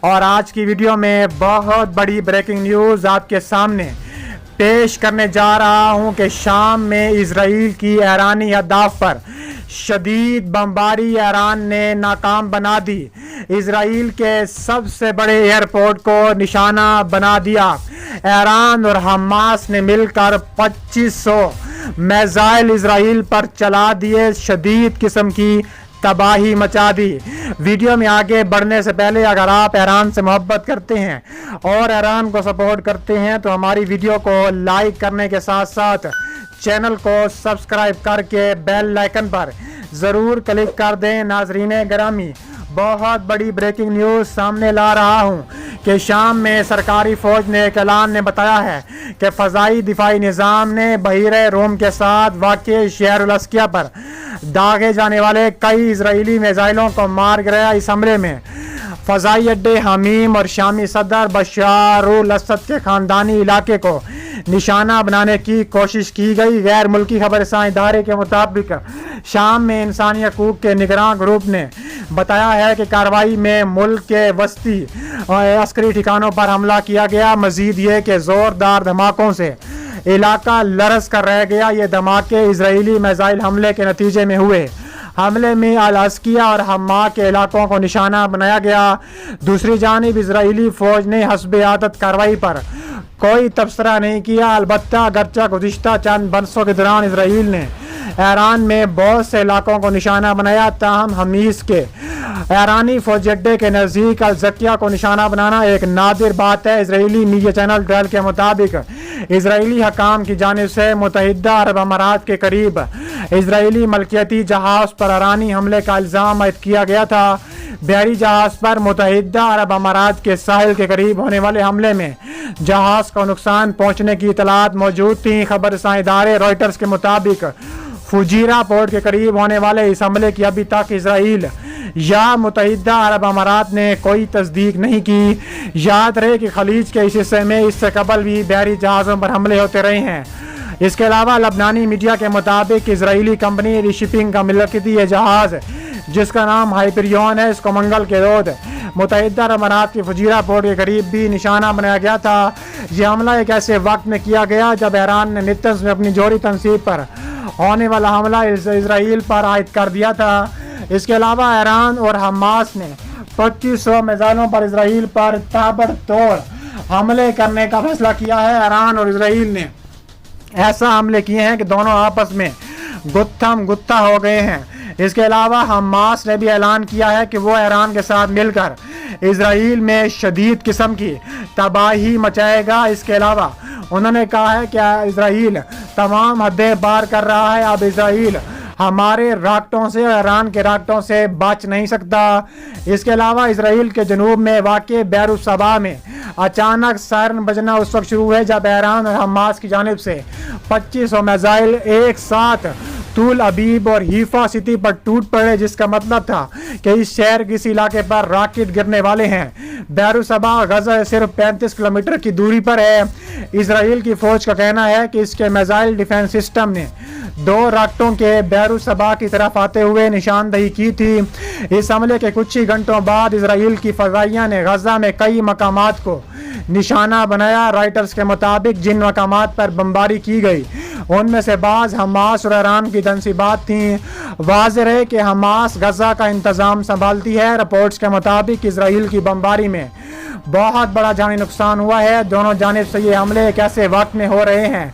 اور آج کی ویڈیو میں بہت بڑی بریکنگ نیوز آپ کے سامنے پیش کرنے جا رہا ہوں کہ شام میں اسرائیل کی ایرانی اہداف پر شدید بمباری ایران نے ناکام بنا دی۔ اسرائیل کے سب سے بڑے ایئرپورٹ کو نشانہ بنا دیا۔ ایران اور حماس نے مل کر 2500 میزائل اسرائیل پر چلا دیے، شدید قسم کی تباہی مچا دی۔ ویڈیو میں آگے بڑھنے سے پہلے اگر آپ ایران سے محبت کرتے ہیں اور ایران کو سپورٹ کرتے ہیں تو ہماری ویڈیو کو لائک کرنے کے ساتھ ساتھ چینل کو سبسکرائب کر کے بیل آئیکن پر ضرور کلک کر دیں۔ ناظرین گرامی، بہت بڑی بریکنگ نیوز سامنے لا رہا ہوں کہ شام میں سرکاری فوج نے ایک اعلان نے بتایا ہے کہ فضائی دفاعی نظام نے بحیرہ روم کے ساتھ واقع شہر الاسکیہ پر داغے جانے والے کئی اسرائیلی میزائلوں کو مار گرایا۔ اس حملے میں فضائی اڈے حمیم اور شامی صدر بشار الاسد کے خاندانی علاقے کو نشانہ بنانے کی کوشش کی گئی۔ غیر ملکی خبر رساں ادارے کے مطابق شام میں انسانی حقوق کے نگراں گروپ نے بتایا ہے کہ کارروائی میں ملک کے وسطی عسکری ٹھکانوں پر حملہ کیا گیا۔ مزید یہ کہ زوردار دھماکوں سے علاقہ لرز کر رہ گیا۔ یہ دھماکے اسرائیلی میزائل حملے کے نتیجے میں ہوئے۔ حملے میں الاسکیہ اور حما کے علاقوں کو نشانہ بنایا گیا۔ دوسری جانب اسرائیلی فوج نے حسب عادت کارروائی پر کوئی تبصرہ نہیں کیا۔ البتہ اگرچہ گزشتہ چند برسوں کے دوران اسرائیل نے ایران میں بہت سے علاقوں کو نشانہ بنایا، تاہم حمیس کے ایرانی فوجی اڈے کے نزدیک الزکیہ کو نشانہ بنانا ایک نادر بات ہے۔ اسرائیلی میڈیا چینل ڈیل کے مطابق اسرائیلی حکام کی جانب سے متحدہ عرب امارات کے قریب اسرائیلی ملکیتی جہاز پر ایرانی حملے کا الزام عائد کیا گیا تھا۔ بحری جہاز پر متحدہ عرب امارات کے ساحل کے قریب ہونے والے حملے میں جہاز کو نقصان پہنچنے کی اطلاعات موجود تھیں۔ خبر رساں ادارے رائٹرز کے مطابق فجیرہ پورٹ کے قریب ہونے والے اس حملے کی ابھی تک اسرائیل یا متحدہ عرب امارات نے کوئی تصدیق نہیں کی۔ یاد رہے کہ خلیج کے اس حصے میں اس سے قبل بھی بحری جہازوں پر حملے ہوتے رہے ہیں۔ اس کے علاوہ لبنانی میڈیا کے مطابق اسرائیلی کمپنی ری شپنگ کا ملکیتی یہ جہاز جس کا نام ہائپریون ہے، اس کو منگل کے روز متحدہ عرب امارات کے فجیرہ پورٹ کے قریب بھی نشانہ بنایا گیا تھا۔ یہ حملہ ایک ایسے وقت میں کیا گیا جب ایران نے نیتنز میں اپنی جوہری تنصیب پر ہونے والا حملہ اسرائیل پر عائد کر دیا تھا۔ اس کے علاوہ ایران اور حماس نے 2500 میزائلوں پر اسرائیل پر تابڑتوڑ حملے کرنے کا فیصلہ کیا ہے۔ ایران اور اسرائیل نے ایسا حملے کیے ہیں کہ دونوں آپس میں گتھم گتھا ہو گئے ہیں۔ اس کے علاوہ حماس نے بھی اعلان کیا ہے کہ وہ ایران کے ساتھ مل کر اسرائیل میں شدید قسم کی تباہی مچائے گا۔ اس کے علاوہ انہوں نے کہا ہے کہ اسرائیل تمام حدیں پار کر رہا ہے، اب اسرائیل ہمارے راکٹوں سے اور ایران کے راکٹوں سے بچ نہیں سکتا۔ اس کے علاوہ اسرائیل کے جنوب میں واقع بیر الصبا میں اچانک سائرن بجنا اس وقت شروع ہوئے جب ایران اور حماس کی جانب سے 2500 میزائل ایک ساتھ طول ابیب اور حیفا سٹی پر ٹوٹ پڑے، جس کا مطلب تھا کہ اس شہر کے اسی علاقے پر راکٹ گرنے والے ہیں۔ بیر الصبا غزہ سے صرف 35 کلومیٹر کی دوری پر ہے۔ اسرائیل کی فوج کا کہنا ہے کہ اس کے میزائل ڈیفنس سسٹم نے 2 راکٹوں کے بیر الصبا کی طرف آتے ہوئے نشاندہی کی تھی۔ اس حملے کے کچھ ہی گھنٹوں بعد اسرائیل کی فضائیہ نے غزہ میں کئی مقامات کو نشانہ بنایا۔ رائٹرز کے مطابق جن مقامات پر بمباری کی گئی ان میں سے بعض حماس اور ایران کی تنصیبات تھیں۔ واضح ہے کہ حماس غزہ کا انتظام سنبھالتی ہے۔ رپورٹس کے مطابق اسرائیل کی بمباری میں بہت بڑا جانی نقصان ہوا ہے۔ دونوں جانب سے یہ حملے ایک ایسے وقت میں ہو رہے ہیں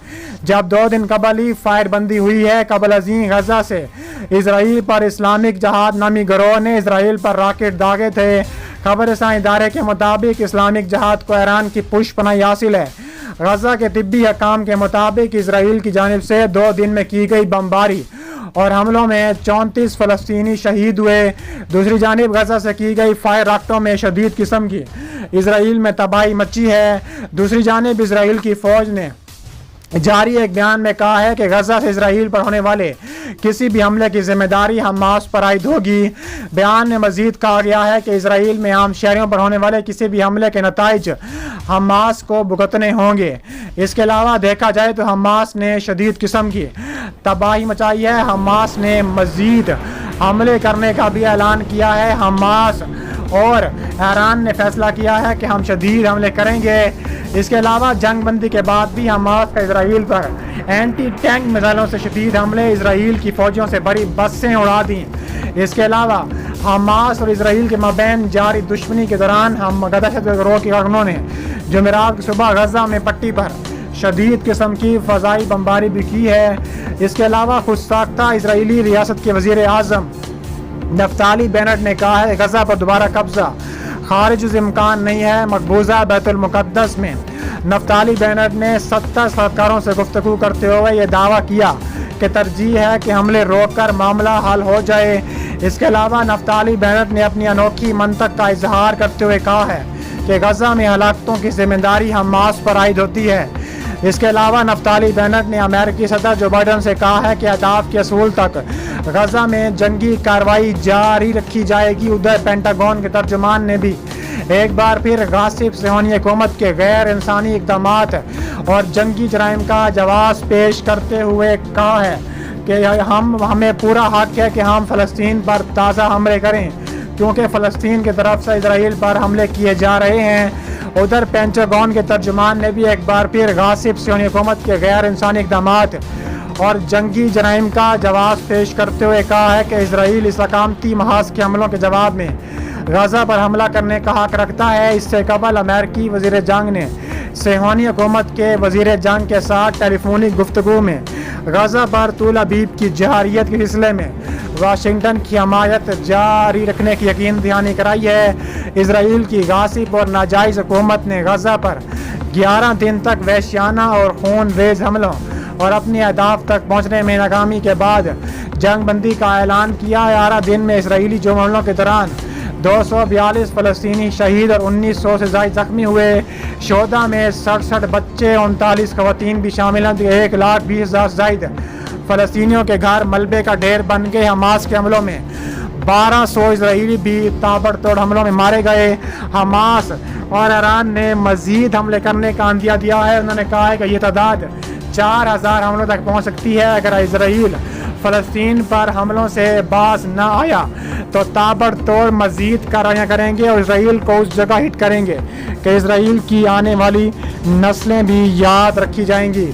جب 2 دن قبل ہی فائر بندی ہوئی ہے۔ قبل ازیں غزہ سے اسرائیل پر اسلامک جہاد نامی گروہ نے اسرائیل پر راکٹ داغے تھے۔ خبر رساں ادارے کے مطابق اسلامک جہاد کو ایران کی پشت پناہی حاصل ہے۔ غزہ کے طبی حکام کے مطابق اسرائیل کی جانب سے 2 دن میں کی گئی بمباری اور حملوں میں 34 فلسطینی شہید ہوئے۔ دوسری جانب غزہ سے کی گئی فائر راکٹوں میں شدید قسم کی اسرائیل میں تباہی مچی ہے۔ دوسری جانب اسرائیل کی فوج نے جاری ایک بیان میں کہا ہے کہ غزہ سے اسرائیل پر ہونے والے کسی بھی حملے کی ذمہ داری حماس پر عائد ہوگی۔ بیان میں مزید کہا گیا ہے کہ اسرائیل میں عام شہریوں پر ہونے والے کسی بھی حملے کے نتائج حماس کو بھگتنے ہوں گے۔ اس کے علاوہ دیکھا جائے تو حماس نے شدید قسم کی تباہی مچائی ہے۔ حماس نے مزید حملے کرنے کا بھی اعلان کیا ہے۔ حماس اور ایران نے فیصلہ کیا ہے کہ ہم شدید حملے کریں گے۔ اس کے علاوہ جنگ بندی کے بعد بھی حماس کا اسرائیل پر اینٹی ٹینک میزائلوں سے شدید حملے، اسرائیل کی فوجیوں سے بڑی بسیں اڑا دیں۔ اس کے علاوہ حماس اور اسرائیل کے مابین جاری دشمنی کے دوران دہشت گروہ کے کارکنوں نے جمعرات کی صبح غزہ میں پٹی پر شدید قسم کی فضائی بمباری بھی کی ہے۔ اس کے علاوہ خود ساختہ اسرائیلی ریاست کے وزیر اعظم نفتالی بینٹ نے کہا ہے کہ غزہ پر دوبارہ قبضہ خارج از امکان نہیں ہے۔ مقبوضہ بیت المقدس میں نفتالی بینٹ نے 70 سرکاروں سے گفتگو کرتے ہوئے یہ دعویٰ کیا کہ ترجیح ہے کہ حملے روک کر معاملہ حل ہو جائے۔ اس کے علاوہ نفتالی بینٹ نے اپنی انوکھی منطق کا اظہار کرتے ہوئے کہا ہے کہ غزہ میں ہلاکتوں کی ذمہ داری حماس پر عائد ہوتی ہے۔ اس کے علاوہ نفتالی بینٹ نے امریکی صدر جو بائیڈن سے کہا ہے کہ اہداف کے حصول تک غزہ میں جنگی کارروائی جاری رکھی جائے گی۔ ادھر پینٹاگون کے ترجمان نے بھی ایک بار پھر غاصب صہیونی حکومت کے غیر انسانی اقدامات اور جنگی جرائم کا جواز پیش کرتے ہوئے کہا ہے کہ ہمیں پورا حق ہے کہ ہم فلسطین پر تازہ حملے کریں، کیونکہ فلسطین کی طرف سے اسرائیل پر حملے کیے جا رہے ہیں۔ ادھر پینٹاگون کے ترجمان نے بھی ایک بار پھر غاصب صہیونی حکومت کے غیر انسانی اقدامات اور جنگی جرائم کا جواز پیش کرتے ہوئے کہا ہے کہ اسرائیل اس اقامتی محاذ کے حملوں کے جواب میں غزہ پر حملہ کرنے کا حق رکھتا ہے۔ اس سے قبل امریکی وزیر جنگ نے صہیونی حکومت کے وزیر جنگ کے ساتھ ٹیلی فونک گفتگو میں غزہ پر طول ابیب کی جارحیت کے سلسلے میں واشنگٹن کی حمایت جاری رکھنے کی یقین دہانی کرائی ہے۔ اسرائیل کی غاصب اور ناجائز حکومت نے غزہ پر 11 دن تک وحشیانہ اور خون ریز حملوں اور اپنی اہداف تک پہنچنے میں ناکامی کے بعد جنگ بندی کا اعلان کیا۔ 11 دن میں اسرائیلی جرم حملوں کے دوران 242 فلسطینی شہید اور 1900 سے زائد زخمی ہوئے۔ شہداء میں 67 بچے 39 خواتین بھی شامل ہیں۔ 1,20,000 سے زائد فلسطینیوں کے گھر ملبے کا ڈھیر بن گئے۔ حماس کے حملوں میں 1200 اسرائیلی بھی تابڑ توڑ حملوں میں مارے گئے۔ حماس اور ایران نے مزید حملے کرنے کا عندیہ دیا ہے۔ انہوں نے کہا ہے کہ یہ تعداد 4000 حملوں تک پہنچ سکتی ہے اگر اسرائیل فلسطین پر حملوں سے باز نہ آیا تو تابڑ توڑ مزید کارروائیاں کریں گے اور اسرائیل کو اس جگہ ہٹ کریں گے کہ اسرائیل کی آنے والی نسلیں بھی یاد رکھی جائیں گی۔